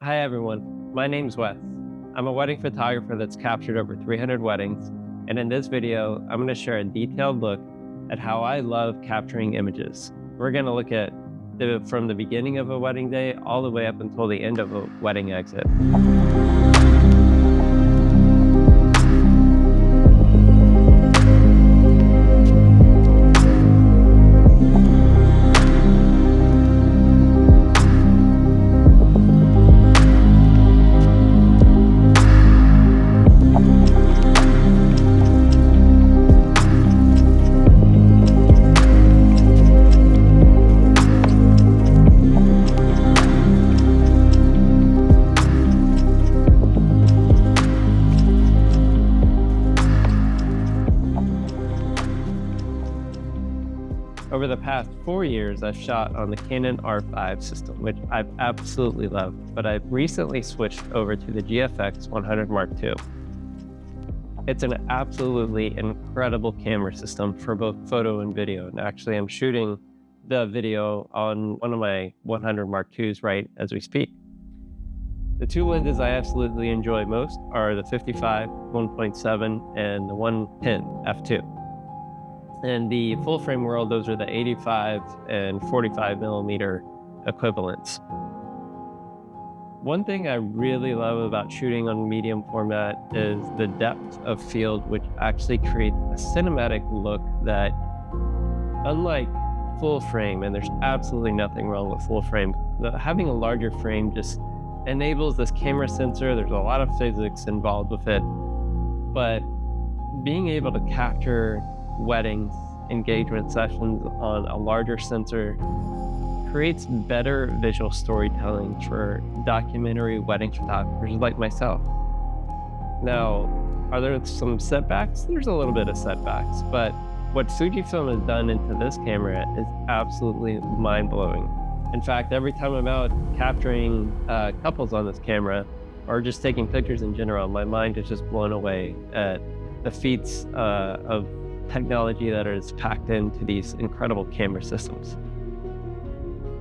Hi everyone, my name's Wes. I'm a wedding photographer that's captured over 300 weddings, and in this video, I'm going to share a detailed look at how I love capturing images. We're going to look at from the beginning of a wedding day all the way up until the end of a wedding exit. Over the past 4 years, I've shot on the Canon R5 system, which I've absolutely loved, but I've recently switched over to the GFX 100 Mark II. It's an absolutely incredible camera system for both photo and video. And actually, I'm shooting the video on one of my 100 Mark IIs right as we speak. The two lenses I absolutely enjoy most are the 55 1.7 and the 110 f2. In the full frame world, those are the 85 and 45 millimeter equivalents. One thing I really love about shooting on medium format is the depth of field, which actually creates a cinematic look that, unlike full frame, and there's absolutely nothing wrong with full frame, having a larger frame just enables this camera sensor. There's a lot of physics involved with it, but being able to capture weddings, engagement sessions on a larger sensor creates better visual storytelling for documentary wedding photographers like myself. Now, are there some setbacks? There's a little bit of setbacks, but what Fujifilm has done into this camera is absolutely mind-blowing. In fact, every time I'm out capturing couples on this camera or just taking pictures in general, my mind is just blown away at the feats of technology that is packed into these incredible camera systems.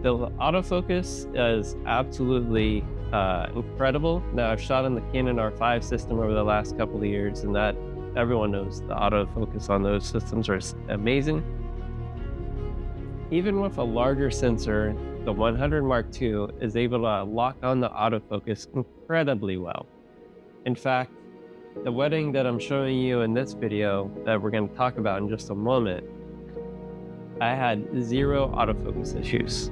The autofocus is absolutely incredible. Now, I've shot on the Canon R5 system over the last couple of years, and that everyone knows the autofocus on those systems are amazing. Even with a larger sensor, the 100 Mark II is able to lock on the autofocus incredibly well. In fact, the wedding that I'm showing you in this video that we're going to talk about in just a moment, I had zero autofocus issues.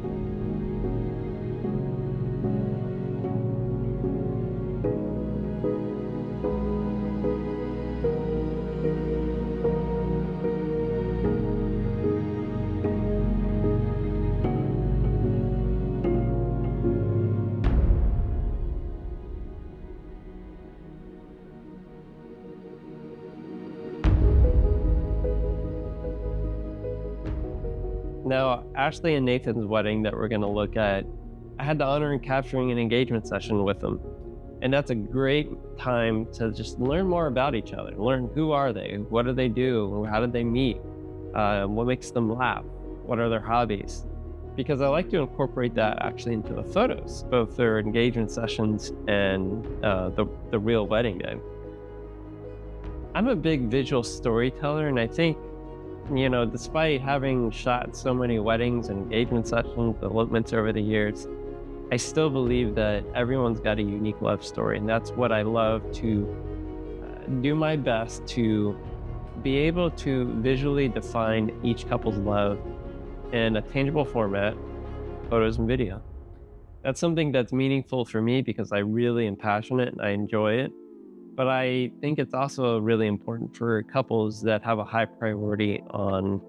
Now, Ashley and Nathan's wedding that we're going to look at, I had the honor in capturing an engagement session with them. And that's a great time to just learn more about each other, learn who are they, what do they do, how did they meet, what makes them laugh, what are their hobbies. Because I like to incorporate that actually into the photos, both their engagement sessions and the real wedding day. I'm a big visual storyteller, and I think, you know, despite having shot so many weddings and engagement sessions, elopements over the years, I still believe that everyone's got a unique love story. And that's what I love to do my best to be able to visually define each couple's love in a tangible format, photos and video. That's something that's meaningful for me because I really am passionate and I enjoy it. But I think it's also really important for couples that have a high priority on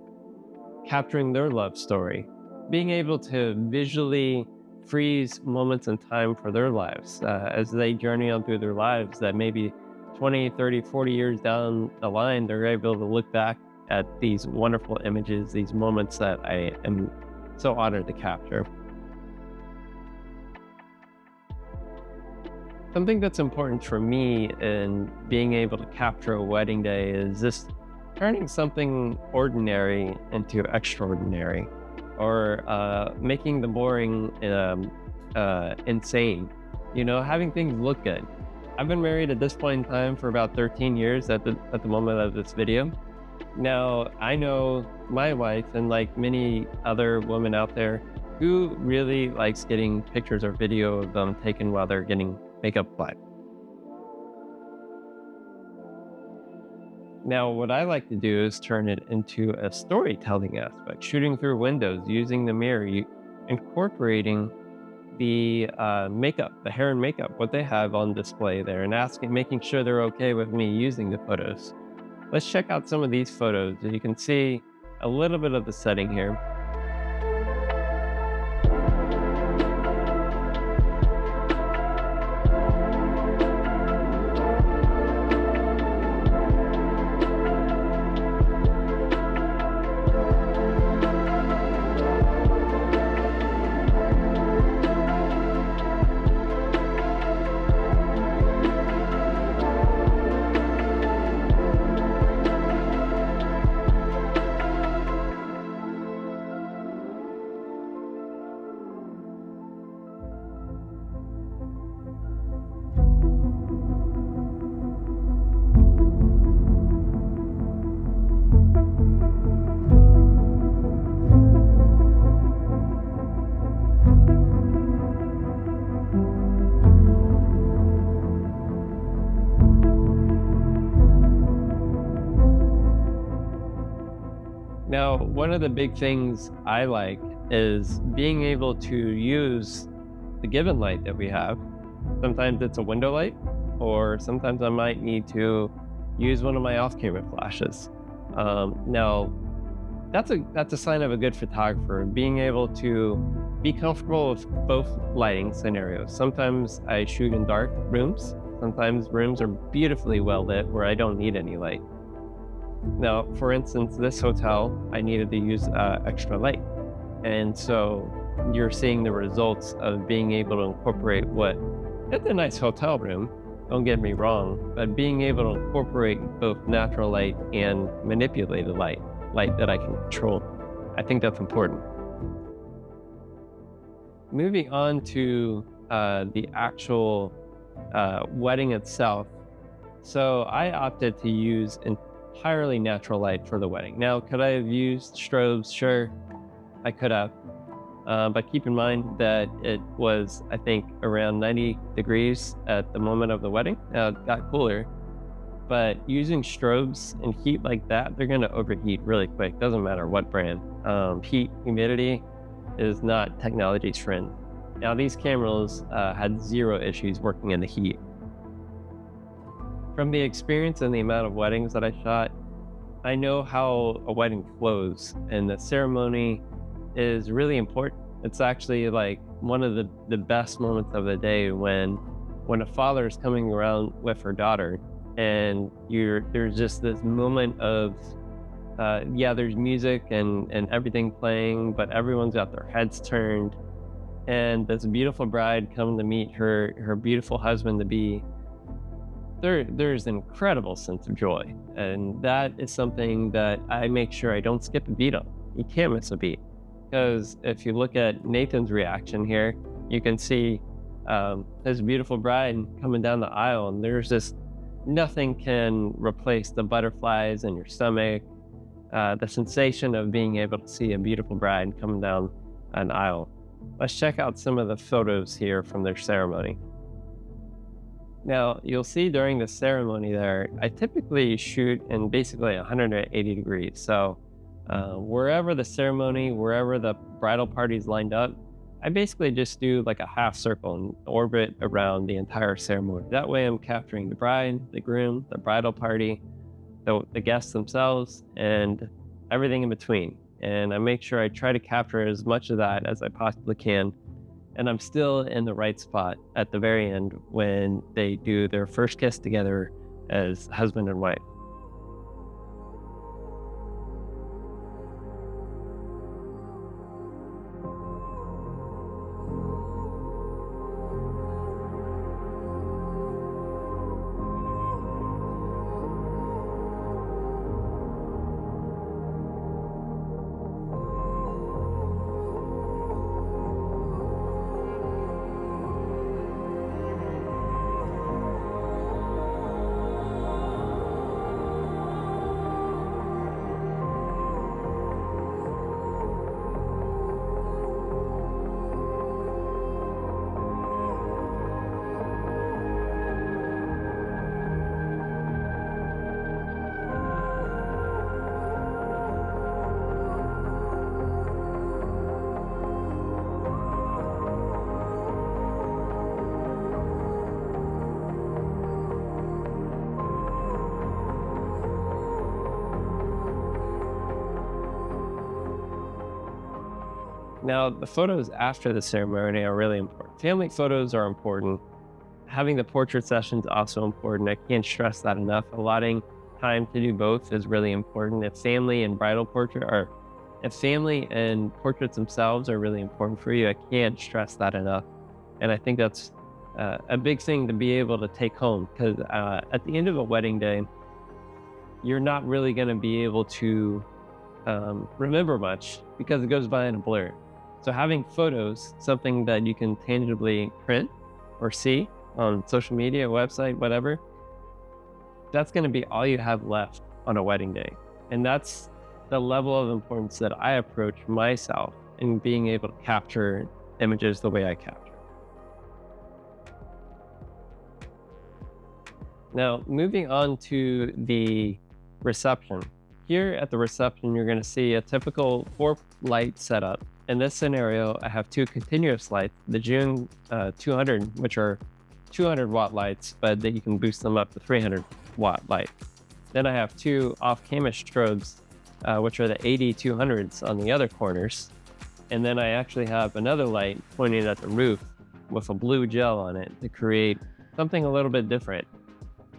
capturing their love story, being able to visually freeze moments in time for their lives as they journey on through their lives that maybe 20, 30, 40 years down the line, they're able to look back at these wonderful images, these moments that I am so honored to capture. Something that's important for me in being able to capture a wedding day is just turning something ordinary into extraordinary, or making the boring insane. having things look good. I've been married at this point in time for about 13 years at the moment of this video. Now, I know my wife, and like many other women out there, who really likes getting pictures or video of them taken while they're getting makeup applied. Now, what I like to do is turn it into a storytelling aspect, shooting through windows, using the mirror, incorporating the makeup, the hair and makeup, what they have on display there, and making sure they're okay with me using the photos. Let's check out some of these photos. You can see a little bit of the setting here. Now, one of the big things I like is being able to use the given light that we have. Sometimes it's a window light, or sometimes I might need to use one of my off-camera flashes. Now, that's a sign of a good photographer, being able to be comfortable with both lighting scenarios. Sometimes I shoot in dark rooms. Sometimes rooms are beautifully well lit where I don't need any light. Now, for instance, this hotel, I needed to use extra light. And so you're seeing the results of being able to incorporate it's a nice hotel room, don't get me wrong, but being able to incorporate both natural light and manipulated light that I can control. I think that's important. Moving on to the actual wedding itself. So I opted to use entirely natural light for the wedding. Now, could I have used strobes? Sure, I could have. But keep in mind that it was, I think, around 90 degrees at the moment of the wedding. Now, it got cooler, but using strobes and heat like that, they're going to overheat really quick. Doesn't matter what brand. Heat, humidity is not technology's friend. Now, these cameras had zero issues working in the heat. From the experience and the amount of weddings that I shot, I know how a wedding flows, and the ceremony is really important. It's actually like one of the best moments of the day when a father is coming around with her daughter, and there's just this moment of there's music and everything playing, but everyone's got their heads turned, and this beautiful bride coming to meet her beautiful husband to be. There's an incredible sense of joy, and that is something that I make sure I don't skip a beat on. You can't miss a beat, because if you look at Nathan's reaction here, you can see his beautiful bride coming down the aisle, and there's just nothing can replace the butterflies in your stomach, the sensation of being able to see a beautiful bride coming down an aisle. Let's check out some of the photos here from their ceremony. Now, you'll see during the ceremony there, I typically shoot in basically 180 degrees. So wherever the ceremony, wherever the bridal party's lined up, I basically just do like a half circle and orbit around the entire ceremony. That way I'm capturing the bride, the groom, the bridal party, the guests themselves, and everything in between. And I make sure I try to capture as much of that as I possibly can. And I'm still in the right spot at the very end when they do their first kiss together as husband and wife. Now, the photos after the ceremony are really important. Family photos are important. Having the portrait session is also important. I can't stress that enough. Allotting time to do both is really important. If family and portraits themselves are really important for you, I can't stress that enough. And I think that's a big thing to be able to take home, because at the end of a wedding day, you're not really going to be able to remember much because it goes by in a blur. So having photos, something that you can tangibly print or see on social media, website, whatever, that's going to be all you have left on a wedding day. And that's the level of importance that I approach myself in being able to capture images the way I capture. Now, moving on to the reception. Here at the reception, you're going to see a typical 4-light setup. In this scenario, I have 2 continuous lights, the June 200, which are 200 watt lights, but that you can boost them up to 300 watt light. Then I have 2 off-camera strobes, which are the 80-200s on the other corners. And then I actually have another light pointing at the roof with a blue gel on it to create something a little bit different.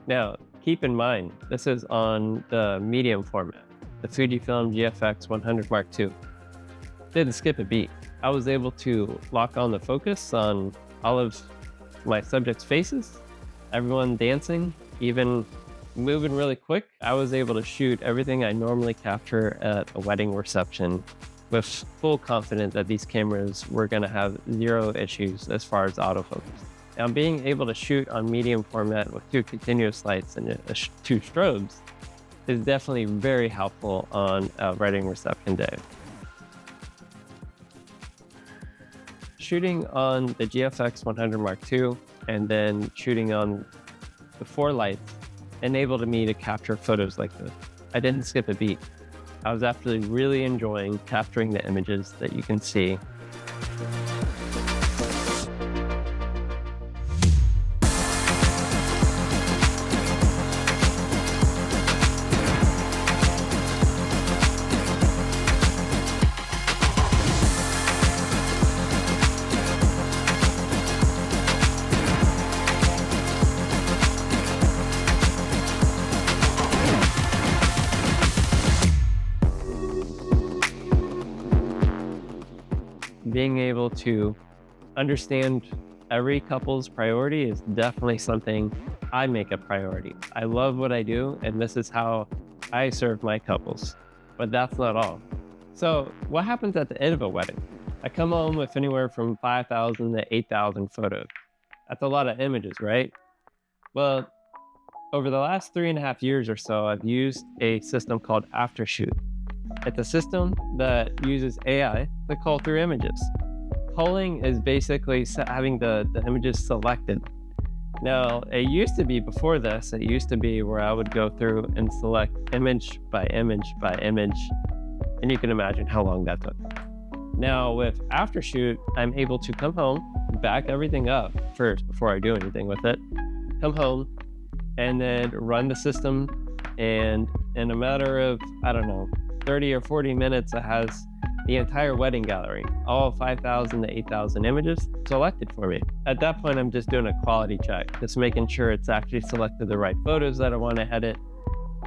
Now, keep in mind, this is on the medium format, the Fujifilm GFX 100 Mark II. Didn't skip a beat. I was able to lock on the focus on all of my subjects' faces, everyone dancing, even moving really quick. I was able to shoot everything I normally capture at a wedding reception with full confidence that these cameras were going to have 0 issues as far as autofocus. Now, being able to shoot on medium format with 2 continuous lights and 2 strobes is definitely very helpful on a wedding reception day. Shooting on the GFX 100 Mark II and then shooting on the 4 lights enabled me to capture photos like this. I didn't skip a beat. I was actually really enjoying capturing the images that you can see. Being able to understand every couple's priority is definitely something I make a priority. I love what I do, and this is how I serve my couples. But that's not all. So what happens at the end of a wedding? I come home with anywhere from 5,000 to 8,000 photos. That's a lot of images, right? Well, over the last 3.5 years or so, I've used a system called Aftershoot. It's a system that uses AI to cull through images. Culling is basically having the images selected. Now, it used to be before this, it used to be where I would go through and select image by image by image, and you can imagine how long that took. Now, with Aftershoot, I'm able to come home, back everything up first before I do anything with it, come home, and then run the system, and in a matter of, 30 or 40 minutes, it has the entire wedding gallery, all 5,000 to 8,000 images selected for me. At that point, I'm just doing a quality check, just making sure it's actually selected the right photos that I want to edit.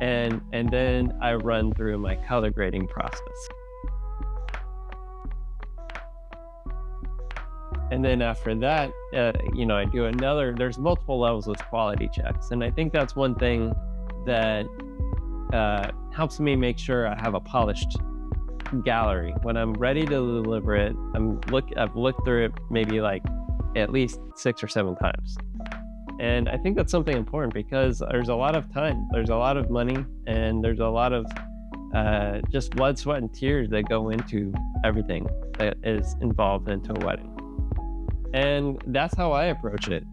And then I run through my color grading process. And then after that, I do there's multiple levels of quality checks. And I think that's one thing that helps me make sure I have a polished gallery. When I'm ready to deliver it, I've looked through it maybe like at least 6 or 7 times. And I think that's something important because there's a lot of time, there's a lot of money, and there's a lot of just blood, sweat, and tears that go into everything that is involved into a wedding. And that's how I approach it.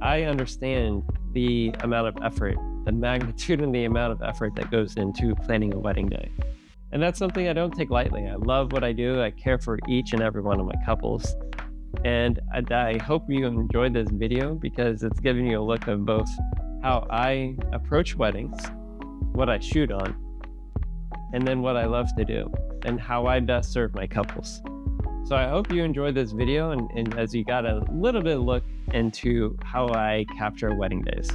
I understand the amount of effort, the magnitude and the amount of effort that goes into planning a wedding day. And that's something I don't take lightly. I love what I do. I care for each and every one of my couples. And I hope you enjoyed this video because it's giving you a look of both how I approach weddings, what I shoot on, and then what I love to do and how I best serve my couples. So I hope you enjoyed this video and as you got a little bit look into how I capture wedding days.